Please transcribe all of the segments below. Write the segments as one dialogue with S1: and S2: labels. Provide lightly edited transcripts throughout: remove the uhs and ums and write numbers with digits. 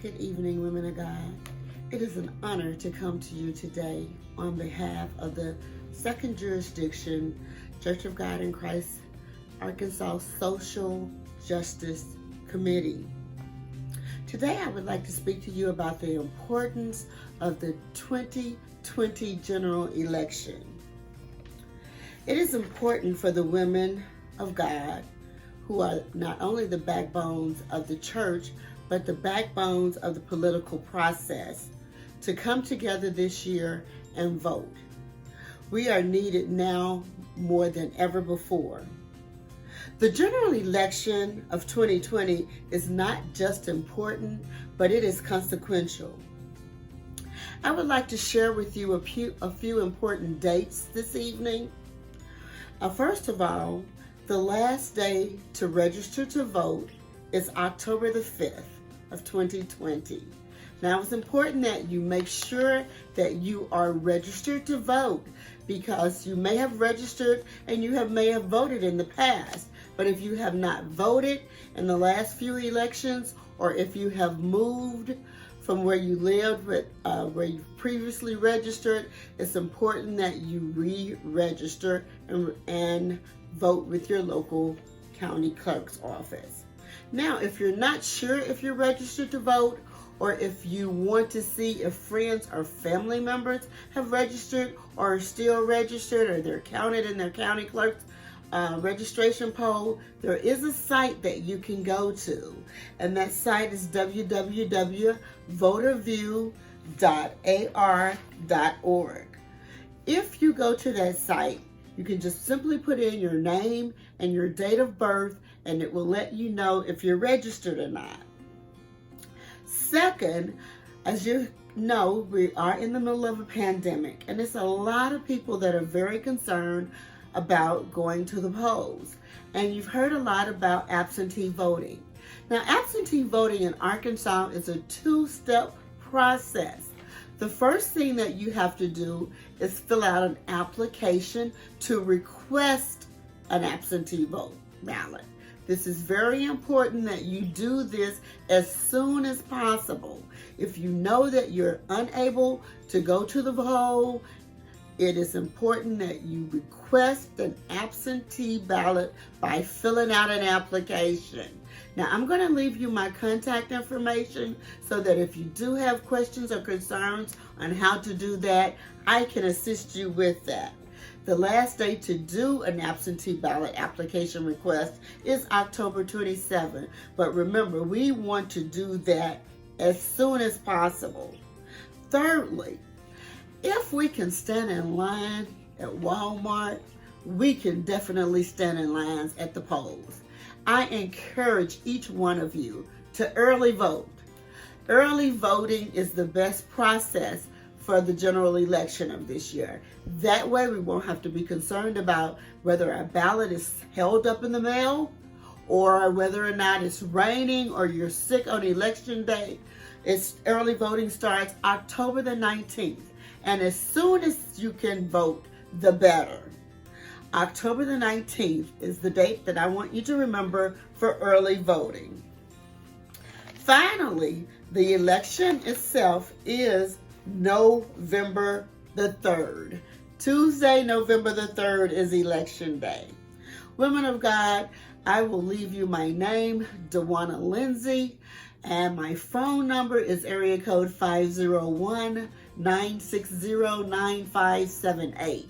S1: Good evening, women of God. It is an honor to come to you today on behalf of the Second Jurisdiction Church of God in Christ, Arkansas Social Justice Committee. Today I would like to speak to you about the importance of the 2020 general election. It is important for the women of God, who are not only the backbones of the church, but the backbones of the political process, to come together this year and vote. We are needed now more than ever before. The general election of 2020 is not just important, but it is consequential. I would like to share with you a few important dates this evening. First of all, the last day to register to vote is October the 5th of 2020. Now, it's important that you make sure that you are registered to vote, because you may have registered and you may have voted in the past. But if you have not voted in the last few elections, or if you have moved from where you lived, where you previously registered, it's important that you re-register and vote with your local county clerk's office. Now, if you're not sure if you're registered to vote, or if you want to see if friends or family members have registered or are still registered, or they're counted in their county clerk's registration poll, there is a site that you can go to, and that site is www.voterview.ar.org. If you go to that site, you can just simply put in your name and your date of birth, and it will let you know if you're registered or not. Second, as you know, we are in the middle of a pandemic, and it's a lot of people that are very concerned about going to the polls. And you've heard a lot about absentee voting. Now, absentee voting in Arkansas is a two-step process. The first thing that you have to do is fill out an application to request an absentee vote ballot. This is very important that you do this as soon as possible. If you know that you're unable to go to the poll, it is important that you request an absentee ballot by filling out an application. Now, I'm going to leave you my contact information so that if you do have questions or concerns on how to do that, I can assist you with that. The last day to do an absentee ballot application request is October 27th. But remember, we want to do that as soon as possible. Thirdly, if we can stand in line at Walmart, we can definitely stand in lines at the polls. I encourage each one of you to early vote. Early voting is the best process for the general election of this year. That way we won't have to be concerned about whether our ballot is held up in the mail, or whether or not it's raining, or you're sick on election day. Early voting starts October the 19th. And as soon as you can vote, the better. October the 19th is the date that I want you to remember for early voting. Finally, the election itself is November the 3rd. Tuesday, November the 3rd is election day. Women of God, I will leave you my name, DeJuana Lindsey, and my phone number is area code 501-960-9578.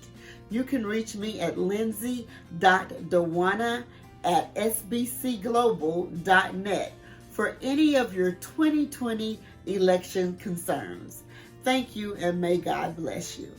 S1: You can reach me at lindsey.dejuana@sbcglobal.net for any of your 2020 election concerns. Thank you, and may God bless you.